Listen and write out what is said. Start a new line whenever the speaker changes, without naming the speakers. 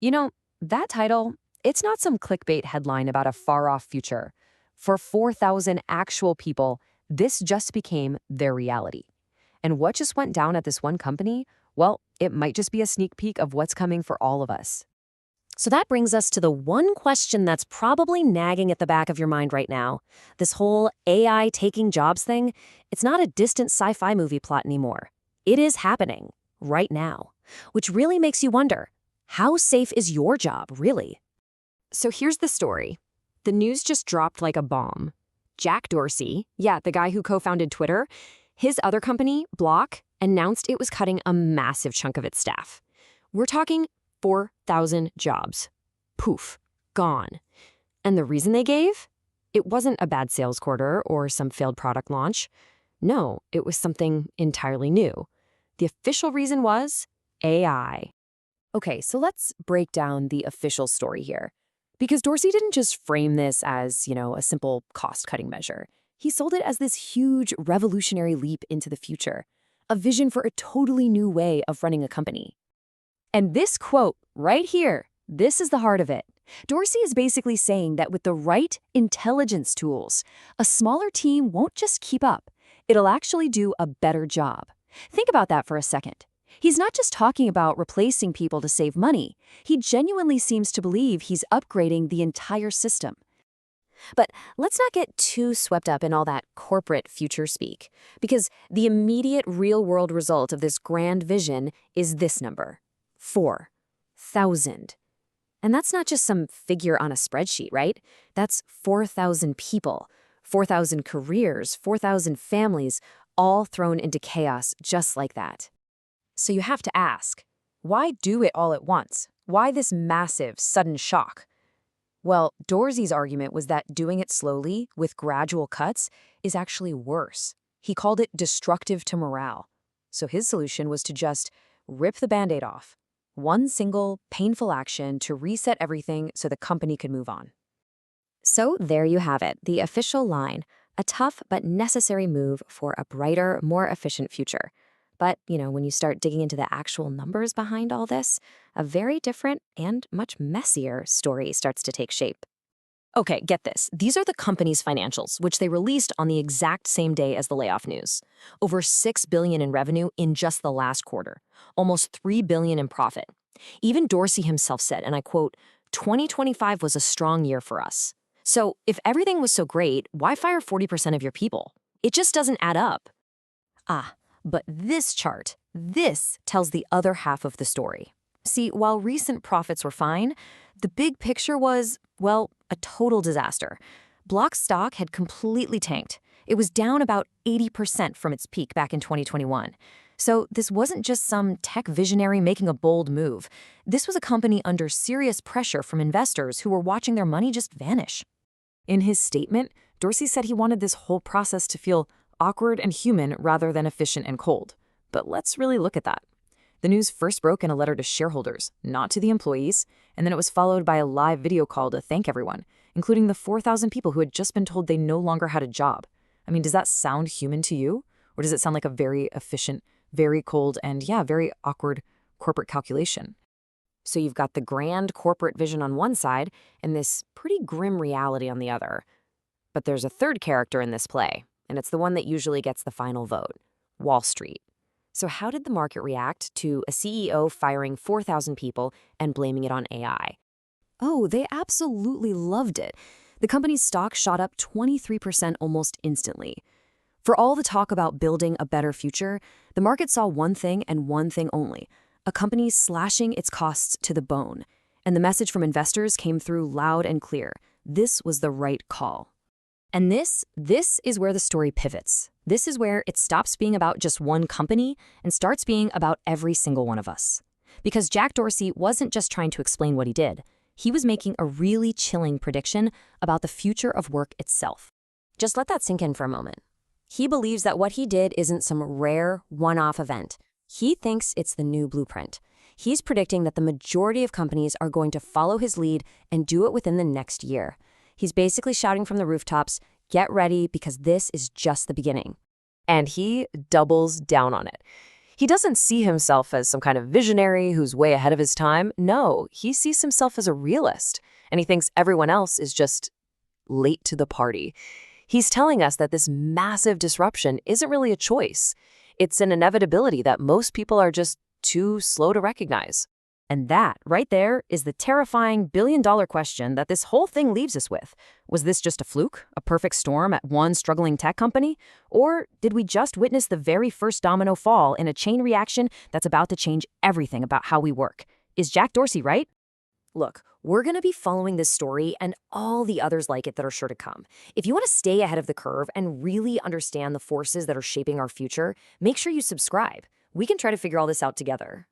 You know, that title, it's not some clickbait headline about a far-off future. For 4,000 actual people, this just became their reality. And what just went down at this one company? Well, it might just be a sneak peek of what's coming for all of us.
So that brings us to the one question that's probably nagging at the back of your mind right now. This whole AI taking jobs thing, it's not a distant sci-fi movie plot anymore. It is happening right now, which really makes you wonder, how safe is your job, really?
So here's the story. The news just dropped like a bomb. Jack Dorsey, yeah, the guy who co-founded Twitter, his other company, Block, announced it was cutting a massive chunk of its staff. We're talking 4,000 jobs. Poof, gone. And the reason they gave? It wasn't a bad sales quarter or some failed product launch. No, it was something entirely new. The official reason was AI. Okay, so let's break down the official story here. Because Dorsey didn't just frame this as, a simple cost-cutting measure. He sold it as this huge revolutionary leap into the future, a vision for a totally new way of running a company. And this quote right here, this is the heart of it. Dorsey is basically saying that with the right intelligence tools, a smaller team won't just keep up. It'll actually do a better job. Think about that for a second. He's not just talking about replacing people to save money. He genuinely seems to believe he's upgrading the entire system. But let's not get too swept up in all that corporate future speak, because the immediate real-world result of this grand vision is this number. 4,000. And that's not just some figure on a spreadsheet, right? That's 4,000 people, 4,000 careers, 4,000 families, all thrown into chaos just like that. So you have to ask, why do it all at once? Why this massive, sudden shock? Well, Dorsey's argument was that doing it slowly, with gradual cuts, is actually worse. He called it destructive to morale. So his solution was to just rip the Band-Aid off. One single, painful action to reset everything so the company could move on.
So there you have it, the official line, a tough but necessary move for a brighter, more efficient future. But, when you start digging into the actual numbers behind all this, a very different and much messier story starts to take shape. Okay, get this. These are the company's financials, which they released on the exact same day as the layoff news. Over $6 billion in revenue in just the last quarter, almost $3 billion in profit. Even Dorsey himself said, and I quote, "2025 was a strong year for us." So if everything was so great, why fire 40% of your people? It just doesn't add up. But this chart, this tells the other half of the story. See, while recent profits were fine, the big picture was, well, a total disaster. Block's stock had completely tanked. It was down about 80% from its peak back in 2021. So this wasn't just some tech visionary making a bold move. This was a company under serious pressure from investors who were watching their money just vanish.
In his statement, Dorsey said he wanted this whole process to feel awkward and human rather than efficient and cold. But let's really look at that. The news first broke in a letter to shareholders, not to the employees, and then it was followed by a live video call to thank everyone, including the 4,000 people who had just been told they no longer had a job. I mean, does that sound human to you? Or does it sound like a very efficient, very cold, and very awkward corporate calculation? So you've got the grand corporate vision on one side and this pretty grim reality on the other. But there's a third character in this play, and it's the one that usually gets the final vote: Wall Street. So how did the market react to a CEO firing 4,000 people and blaming it on AI? Oh, they absolutely loved it. The company's stock shot up 23% almost instantly. For all the talk about building a better future, the market saw one thing and one thing only: a company slashing its costs to the bone. And the message from investors came through loud and clear. This was the right call. And this is where the story pivots. This is where it stops being about just one company and starts being about every single one of us. Because Jack Dorsey wasn't just trying to explain what he did. He was making a really chilling prediction about the future of work itself. Just let that sink in for a moment. He believes that what he did isn't some rare, one-off event. He thinks it's the new blueprint. He's predicting that the majority of companies are going to follow his lead and do it within the next year. He's basically shouting from the rooftops, get ready because this is just the beginning. And he doubles down on it. He doesn't see himself as some kind of visionary who's way ahead of his time. No, he sees himself as a realist, and he thinks everyone else is just late to the party. He's telling us that this massive disruption isn't really a choice. It's an inevitability that most people are just too slow to recognize.
And that, right there, is the terrifying billion-dollar question that this whole thing leaves us with. Was this just a fluke, a perfect storm at one struggling tech company? Or did we just witness the very first domino fall in a chain reaction that's about to change everything about how we work? Is Jack Dorsey right?
Look, we're going to be following this story and all the others like it that are sure to come. If you want to stay ahead of the curve and really understand the forces that are shaping our future, make sure you subscribe. We can try to figure all this out together.